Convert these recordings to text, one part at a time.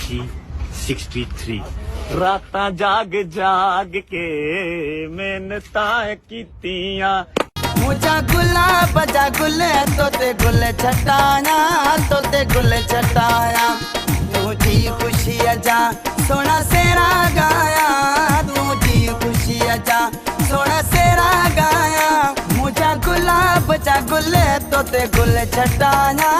खुशी 63 रातां जाग जाग के मेहनतां कीतियां मुझा गुलाब बजा गुले तोते गुल छटाया तोते गुल छटाया तुझी खुशी अजा सोना सेरा गाया तुझी खुशी अजा सोना सेरा गाया मुझा गुलाब बजा गुले तोते गुल छटाया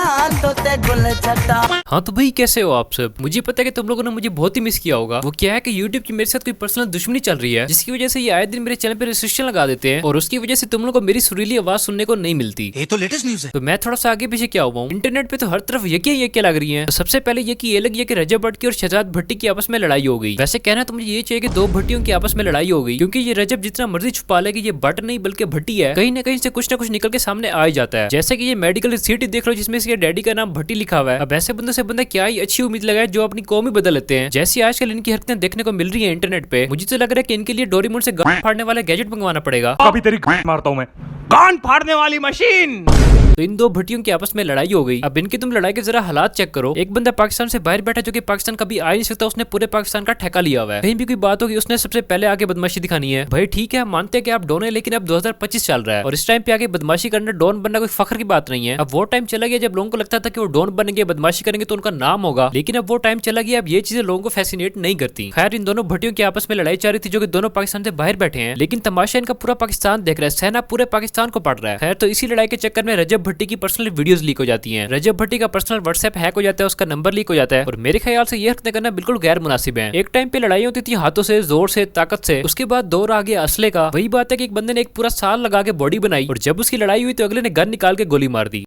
तोते गुल छटा। हाँ तो भाई कैसे हो आप सब। मुझे पता है कि तुम लोगों ने मुझे बहुत ही मिस किया होगा। वो क्या है कि YouTube की मेरे साथ कोई पर्सनल दुश्मनी चल रही है जिसकी वजह से ये आए दिन मेरे चैनल पे रिस्ट्रिक्शन लगा देते हैं और उसकी वजह से तुम लोगों को मेरी सुरीली आवाज सुनने को नहीं मिलती। ये तो लेटेस्ट न्यूज़ है। तो मैं थोड़ा सा आगे पीछे क्या हुआ हूँ। इंटरनेट पे तो हर तरफ ये लग रही है। तो सबसे पहले ये लगी है कि रजब भट्ट की और शहजाद भट्टी की आपस में लड़ाई हो गई। वैसे कहना तो मुझे ये चाहिए कि दो भट्टियों की आपस में लड़ाई हो गई क्योंकि ये रजब जितना मर्जी छुपा ले कि ये भट्ट नहीं बल्कि भट्टी है, कहीं ना कहीं से कुछ ना कुछ निकल के सामने आ ही जाता है। जैसे कि ये मेडिकल रिसीट देख लो जिसमें इसके डैडी का नाम भट्टी लिखा हुआ है। अब ऐसे बंदे से बंदा क्या ही अच्छी उम्मीद लगाए जो अपनी कौम ही बदल लेते हैं। जैसी आजकल इनकी हरकतें देखने को मिल रही है इंटरनेट पे, मुझे तो लग रहा है कि इनके लिए डोरेमोन से गांड फाड़ने वाला गैजेट मंगवाना पड़ेगा। अभी तेरी गांड मारता हूं मैं, गांड फाड़ने वाली मशीन। तो इन दो भट्टियों की आपस में लड़ाई हो गई। अब इनकी तुम लड़ाई के जरा हालात चेक करो। एक बंदा पाकिस्तान से बाहर बैठा जो कि पाकिस्तान कभी आ नहीं सकता, उसने पूरे पाकिस्तान का ठेका लिया हुआ है। कहीं भी कोई बात होगी उसने सबसे पहले आगे बदमाशी दिखानी है। भाई ठीक है, मानते हैं कि आप डॉन है, लेकिन अब 2025 चल रहा है और इस टाइम पे आगे बदमाशी करना डॉन बनना कोई फख्र की बात नहीं है। अब वो टाइम चला गया जब लोगों को लगता था कि वो डॉन बनेंगे, बदमाशी करेंगे तो उनका नाम होगा, लेकिन अब वो टाइम चला गया। अब ये चीजें लोगों को फैसिनेट नहीं करती। खैर इन दोनों भट्टियों की आपस में लड़ाई चल रही थी जो कि दोनों पाकिस्तान से बाहर बैठे हैं, लेकिन तमाशा इनका पूरा पाकिस्तान देख रहा है। सेना पूरे पाकिस्तान को पड़ रहा है। खैर तो इसी लड़ाई के चक्कर में रजब भट्टी की पर्सनल वीडियोस लीक हो जाती हैं। रजब भट्टी का पर्सनल व्हाट्सएप हैक हो जाता है, उसका नंबर लीक हो जाता है और मेरे ख्याल से ये हरकतें करना बिल्कुल गैर मुनासिब है। एक टाइम पे लड़ाई होती थी हाथों से, जोर से, ताकत से, उसके बाद दौर आ गया असले का। वही बात है कि एक बंदे ने एक पूरा साल लगा के बॉडी बनाई और जब उसकी लड़ाई हुई तो अगले ने गन निकाल के गोली मार दी।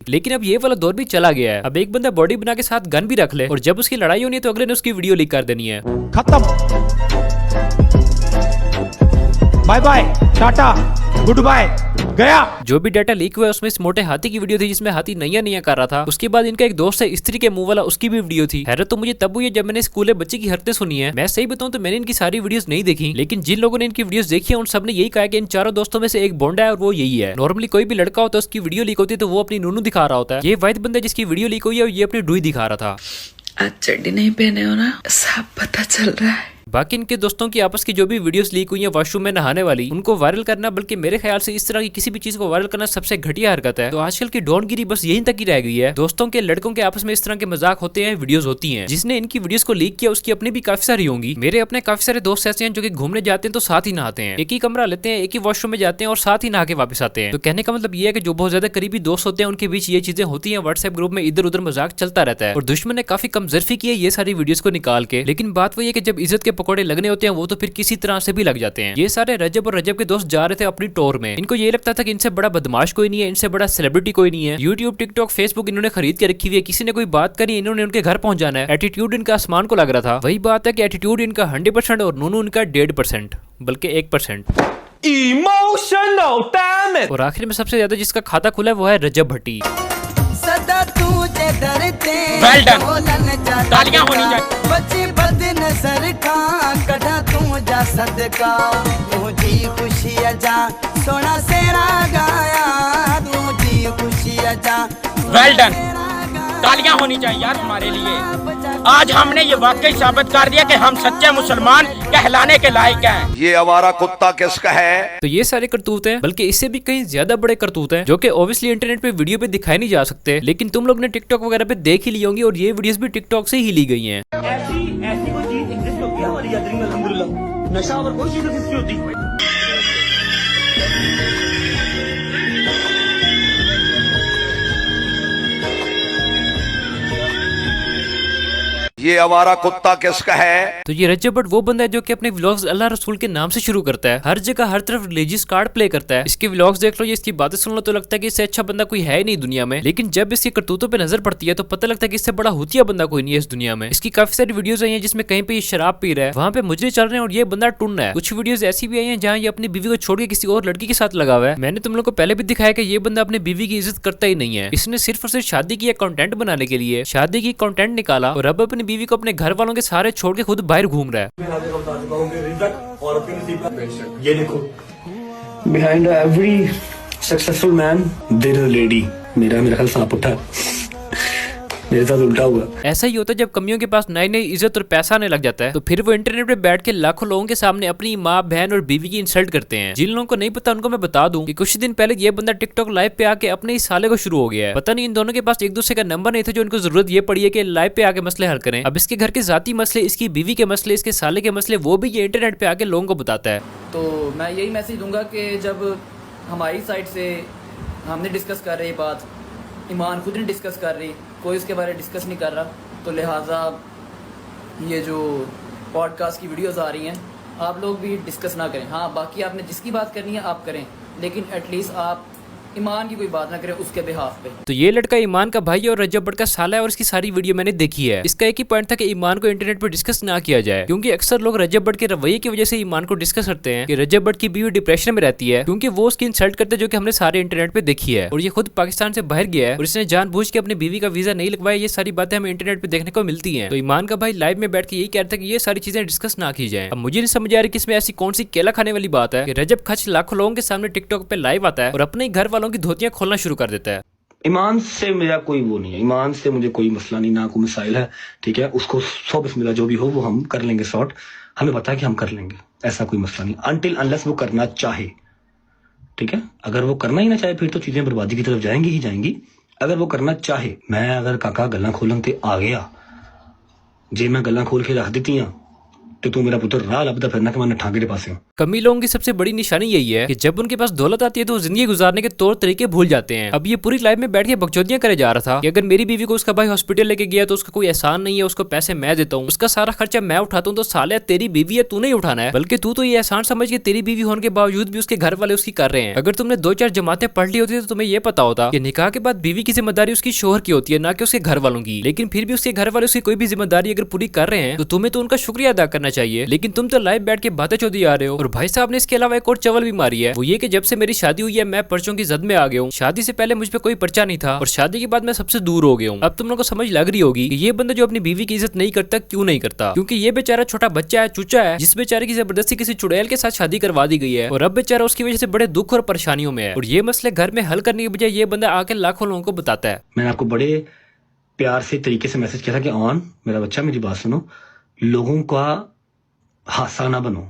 लेकिन अब ये वाला दौर भी चला गया है। अब एक बंदा बॉडी बना के साथ गन भी रख ले और जब उसकी लड़ाई होनी है तो अगले ने उसकी वीडियो लीक कर देनी है। खत्म, bye bye, tata, goodbye, गया। जो भी डाटा लीक हुआ है उसमें इस मोटे हाथी की वीडियो थी जिसमें हाथी नैया कर रहा था। उसके बाद इनका एक दोस्त है स्त्री के मुंह वाला, उसकी भी वीडियो थी। हैरत तो मुझे तब हुई जब मैंने स्कूल बच्चे की हरकतें सुनी है। मैं सही बताऊं तो मैंने इनकी सारी वीडियोस नहीं देखी, लेकिन जिन लोगों ने इनकी वीडियोस देखी है उन सब ने यही कहा कि इन चारों दोस्तों में से एक बोंडा है और वो यही है। नॉर्मली कोई भी लड़का होता है उसकी वीडियो लीक होती है तो वो अपनी नूनू दिखा रहा होता है। ये वाहिद बंदा जिसकी वीडियो लीक हुई है ये अपनी डुई दिखा रहा था। आज चड्डी नहीं पहने हो ना, सब पता चल रहा है। बाकी इनके दोस्तों की आपस की जो भी वीडियोस लीक हुई है वॉशरूम में नहाने वाली, उनको वायरल करना, बल्कि मेरे ख्याल से इस तरह की किसी भी चीज को वायरल करना सबसे घटिया हरकत है। तो आजकल की डॉनगिरी बस यहीं तक ही रह गई है। दोस्तों के लड़कों के आपस में इस तरह के मजाक होते हैं, वीडियोस होती हैं। जिसने इनकी वीडियोस को लीक किया उसकी अपनी भी काफी सारी होंगी। मेरे अपने काफी सारे दोस्त ऐसे हैं जो कि घूमने जाते हैं तो साथ ही नहाते हैं, एक ही कमरा लेते हैं, एक ही वॉशरूम में जाते हैं और साथ ही नहा के वापस आते हैं। तो कहने का मतलब ये है कि जो बहुत ज्यादा करीबी दोस्त होते हैं उनके बीच ये चीजें होती है। व्हाट्सएप ग्रुप में इधर उधर मजाक चलता रहता है और दुश्मन ने काफी कमजरफी की है ये सारी वीडियोस को निकाल के। लेकिन बात वही है कि जब इज्जत के पकौड़े लगने होते हैं वो तो फिर किसी तरह से भी लग जाते हैं। ये सारे रजब और रजब के दोस्त जा रहे थे अपनी टूर में। इनको ये लगता था कि इनसे बड़ा बदमाश कोई नहीं है, इनसे बड़ा सेलिब्रिटी कोई नहीं है। यूट्यूब, टिकटॉक, फेसबुक इन्होंने खरीद के रखी हुई है। किसी ने कोई बात करी इन्होंने उनके घर पहुंच जाना है। एटीट्यूड इनका आसमान को लग रहा था। वही बात है कि एटीट्यूड इनका 100% और नूनू इनका 1.5%, बल्कि 1%। Emotional damage. और आखिर में सबसे ज्यादा जिसका खाता खुला है वो है रजब भट्टी। सदा तुझे डरते Well done. तालियां होनी चाहिए। बच्ची बद नजर का कटा तू जा सदका तुझी खुशी अजा सोना सेरा गाया तुझी खुशी अजा Well done. तालियां होनी चाहिए यार हमारे लिए। आज हमने ये वाकई साबित कर दिया कि हम सच्चे मुसलमान कहलाने के लायक हैं। ये आवारा कुत्ता किसका है? तो ये सारे करतूत हैं, बल्कि इससे भी कहीं ज्यादा बड़े करतूत हैं जो कि ऑब्वियसली इंटरनेट पे वीडियो पे दिखाए नहीं जा सकते, लेकिन तुम लोग ने टिकटॉक वगैरह पे देख ही ली होंगी और ये वीडियोस भी टिकटॉक से ही ली गई हैं। ऐसी कोई चीज एग्जिस्ट होती है हमारी यात्री में, अल्हम्दुलिल्लाह। नशा और कोई चीज एग्जिस्ट होती। ये आवारा कुत्ता किसका है? तो ये रजब भट्ट वो बंदा है जो कि अपने व्लॉग्स अल्लाह रसूल के नाम से शुरू करता है। हर जगह हर तरफ रिलीजियस कार्ड प्ले करता है। इसके व्लॉग्स देख लो, ये इसकी बातें सुन लो तो लगता है कि इससे अच्छा बंदा कोई है ही नहीं दुनिया में। लेकिन जब इसकी करतूतों पे नजर पड़ती है तो पता लगता है कि इससे बड़ा हुतिया बंदा कोई नहीं है इस दुनिया में। इसकी काफी सारी वीडियोस आई हैं जिसमें कहीं पे ये शराब पी रहा है, वहाँ पे मुजरे चल रहे हैं और ये बंदा टुन है। कुछ वीडियोस ऐसी भी आई हैं जहाँ ये अपनी बीवी को छोड़ के किसी और लड़की के साथ लगा हुआ है। मैंने तुम लोग को पहले भी दिखाया कि ये बंदा अपनी बीवी की इज्जत करता ही नहीं है। इसने सिर्फ और सिर्फ शादी की कंटेंट बनाने के लिए शादी की कंटेंट निकाला और अब अपनी बीवी को अपने घर वालों के सारे छोड़ के खुद बाहर घूम रहा है। ये देखो, Behind every successful man there is a lady. मेरा ख्याल सांप उठा। मेरे साथ उल्टा हुआ। ऐसा ही होता है जब कमियों के पास नई नई इज्जत और पैसा आने लग जाता है तो फिर वो इंटरनेट पे बैठ के लाखों लोगों के सामने अपनी माँ, बहन और बीवी की इंसल्ट करते हैं। जिन लोगों को नहीं पता उनको मैं बता दूं कि कुछ दिन पहले ये बंदा टिकटॉक लाइव पे आके अपने इस साले को शुरू हो गया है। पता नहीं इन दोनों के पास एक दूसरे का नंबर नहीं था जो इनको जरूरत ये पड़ी है कि लाइव पे आके मसले हल करें। अब इसके घर के जाती मसले, इसकी बीवी के मसले, इसके साले के मसले, वो भी ये इंटरनेट पे आके लोगों को बताता है। तो मैं यही मैसेज दूंगा कि जब हमारी साइड से हमने डिस्कस कर रही बात, ईमान खुद नहीं डिस्कस कर रही, कोई उसके बारे में डिस्कस नहीं कर रहा, तो लिहाजा ये जो पॉडकास्ट की वीडियोस आ रही हैं आप लोग भी डिस्कस ना करें। हाँ, बाकी आपने जिसकी बात करनी है आप करें, लेकिन एटलीस्ट आप ईमान की कोई बात ना करें उसके बिहाफ पे। तो ये लड़का ईमान का भाई है और रजब बट का साला है और इसकी सारी वीडियो मैंने देखी है। इसका एक ही पॉइंट था कि ईमान को इंटरनेट पर डिस्कस ना किया जाए, क्योंकि अक्सर लोग रजब बट के रवैये की वजह से ईमान को डिस्कस करते हैं कि रजब बट की बीवी डिप्रेशन में रहती है क्योंकि वो उसकी इंसल्ट करते हैं, जो कि हमने सारे इंटरनेट पे देखी है। और ये खुद पाकिस्तान से बाहर गया है और इसने जानबूझ के अपनी बीवी का वीजा नहीं लगवाया। ये सारी बातें हमें इंटरनेट पे देखने को मिलती है। तो ईमान का भाई लाइव में बैठ के यही कह रहा था कि ये सारी चीजें डिस्कस ना की जाए। अब मुझे नहीं समझ आ रही कि इसमें ऐसी कौन सी केला खाने वाली बात है कि रजब खच लाखों लोगों के सामने टिकटॉक पे लाइव आता है और अपने घर वालों की धोतियां खोलना शुरू कर देता है। ईमान से मेरा कोई वो नहीं है, ईमान से मुझे कोई मसला नहीं, ना कोई मिसाइल है। ठीक है, उसको 100 बिस्मिल्लाह जो भी हो वो हम कर लेंगे सॉर्ट, हमें पता है कि हम कर लेंगे, ऐसा कोई मसला नहीं, अनटिल अनलेस वो करना चाहे। ठीक है, अगर वो करना ही ना चाहे फिर तो चीजें बर्बादी की तरफ जाएंगी ही जाएंगी। अगर वो करना चाहे, मैं अगर काका गल्ला खोलन ते आ गया, जे मैं गल्ला खोल के रख देती तो तू मेरा पुत्र राह लभदा फिरना कि मैं नठांगे दे पासे हूं। कमी लोगों की सबसे बड़ी निशानी यही है कि जब उनके पास दौलत आती है तो वो जिंदगी गुजारने के तौर तरीके भूल जाते हैं। अब ये पूरी लाइफ में बैठ के बकचोदियां करे जा रहा था कि अगर मेरी बीवी को उसका भाई हॉस्पिटल लेके गया तो उसका कोई एहसान नहीं है, उसको पैसे मैं देता हूँ, उसका सारा खर्चा मैं उठाता हूँ। तो साले तेरी बीवी है, तू नहीं उठाना है, बल्कि तू तो ये एहसान समझ के तेरी बीवी होने के बावजूद भी उसके घर वाले उसकी कर रहे हैं। अगर तुमने 2-4 जमातें पढ़ ली होती तो तुम्हें ये पता होता कि निकाह के बाद बीवी की जिम्मेदारी उसकी शोहर की होती है, ना कि उसके घर वालों की। लेकिन फिर भी उसके घर वाले उसकी कोई भी जिम्मेदारी अगर पूरी कर रहे हैं तो तुम्हें तो उनका शुक्रिया अदा करना चाहिए। लेकिन तुम तो लाइव बैठ के बातें चौधी आ रहे हो। और भाई साहब ने इसके अलावा एक और चवल भी मारी है, वो ये कि जब से मेरी शादी हुई है मैं पर्चों की जद में आ गया हूँ। शादी से पहले मुझ पे कोई पर्चा नहीं था और शादी के बाद मैं सबसे दूर हो गया हूँ। अब तुम लोगों को समझ लग रही होगी कि ये बंदा जो अपनी बीवी की इज्जत नहीं करता क्यों नहीं करता, क्योंकि ये बेचारा छोटा बच्चा है, चूचा है, जिस बेचारे की जबरदस्ती किसी चुड़ैल के साथ शादी करवा दी गई है और अब बेचारा उसकी वजह से बड़े दुख और परेशानियों में है। और ये मसले घर में हल करने की बजाय ये बंदा आके लाखों लोगों को बताता है। मैंने आपको बड़े प्यार से तरीके से मैसेज किया था कि ऑन मेरा बच्चा मेरी बात सुनो, लोगों का हादसा ना बनो,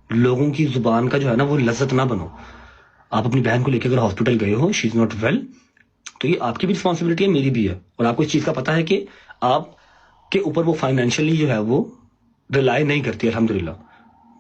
लोगों की जुबान का जो है ना वो लज्जत ना बनो। आप अपनी बहन को लेकर अगर हॉस्पिटल गए हो, शी इज नॉट वेल, तो ये आपकी भी रिस्पॉन्सिबिलिटी है, मेरी भी है। और आपको इस चीज का पता है कि आपके ऊपर वो फाइनेंशियली जो है वो रिलाई नहीं करती, अल्हम्दुलिल्लाह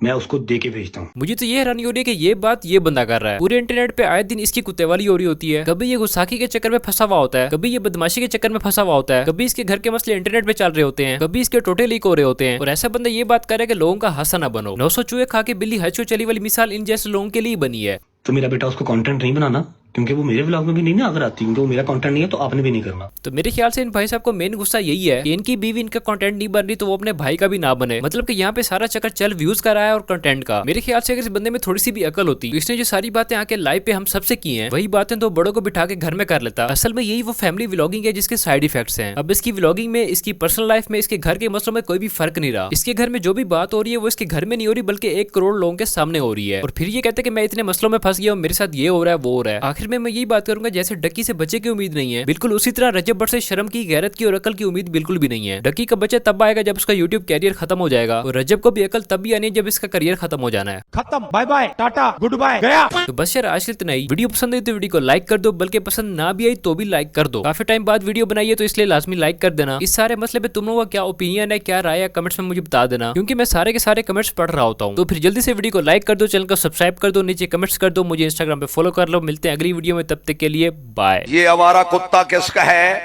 मैं उसको दे के भेजता हूँ। मुझे तो ये हैरानी हो रही है कि ये बात ये बंदा कर रहा है। पूरे इंटरनेट पे आए दिन इसकी कुत्तेवाली हो रही होती है, कभी ये गुस्साखी के चक्कर में फंसा हुआ होता है, कभी ये बदमाशी के चक्कर में फंसा हुआ होता है, कभी इसके घर के मसले इंटरनेट पे चल रहे होते हैं, कभी इसके टोटे लीक हो रहे होते हैं। और ऐसा बंदा ये बात कर रहा है कि लोगों का हंसा ना बनो। 900 चूहे खा के बिल्ली हज को चली वाली मिसाल इन जैसे लोगों के लिए बनी है। तो मेरा बेटा उसको कंटेंट नहीं बनाना, क्योंकि वो मेरे व्लॉग में भी नहीं ना अगर आती, क्योंकि वो मेरा कंटेंट नहीं है तो आपने भी नहीं करना। तो मेरे ख्याल से इन भाई साहब को मेन गुस्सा यही है कि इनकी बीवी इनका कंटेंट नहीं बन रही तो वो अपने भाई का भी ना बने। मतलब कि यहाँ पे सारा चक्कर चल व्यूज का रहा है और कंटेंट का। मेरे ख्याल से अगर इस बंदे में थोड़ी सी भी अकल होती तो इसने जो सारी बातें आके लाइव पे हम सबसे की हैं वही बातें तो बड़ों को बिठा के घर में कर लेता। असल में यही वो फैमिली व्लॉगिंग है जिसके साइड इफेक्ट्स हैं। अब इसकी व्लॉगिंग में, इसकी पर्सनल लाइफ में, इसके घर के मसलों में कोई भी फर्क नहीं रहा। इसके घर में जो भी बात हो रही है वो इसके घर में नहीं हो रही बल्कि 1 करोड़ लोगों के सामने हो रही है। और फिर ये कहते हैं कि मैं इतने मसलों में फंस गया हूँ, मेरे साथ ये हो रहा है वो हो रहा है। आखिर में मैं यही बात करूंगा, जैसे डक्की से बच्चे की उम्मीद नहीं है, बिल्कुल उसी तरह रजब बट से शर्म की, गैरत की और अकल की उम्मीद बिल्कुल भी नहीं है। डक्की का बच्चा तब आएगा जब उसका यूट्यूब कैरियर खत्म हो जाएगा और रजब को भी अकल तब भी आनी है जब इसका करियर खत्म हो जाना है। खत्म, bye bye, tata, goodbye, गया। तो बस यार आज के इतना ही। वीडियो पसंद आई तो वीडियो को लाइक कर दो, बल्कि पसंद ना भी आई तो भी लाइक कर दो। काफी टाइम बाद वीडियो बनाई है तो इसलिए लाजमी लाइक कर देना। इस सारे मसले पे तुम लोगों का क्या ओपिनियन है, क्या राय है, कमेंट्स में मुझे बता देना, क्योंकि मैं सारे के सारे कमेंट्स पढ़ रहा होता हूँ। तो फिर जल्दी से वीडियो को लाइक कर दो, चैनल को सब्सक्राइब कर दो, नीचे कमेंट्स कर दो, मुझे इंस्टाग्राम पे फॉलो कर लो। मिलते हैं अगली वीडियो में, तब तक के लिए बाय। ये आवारा कुत्ता किसका है?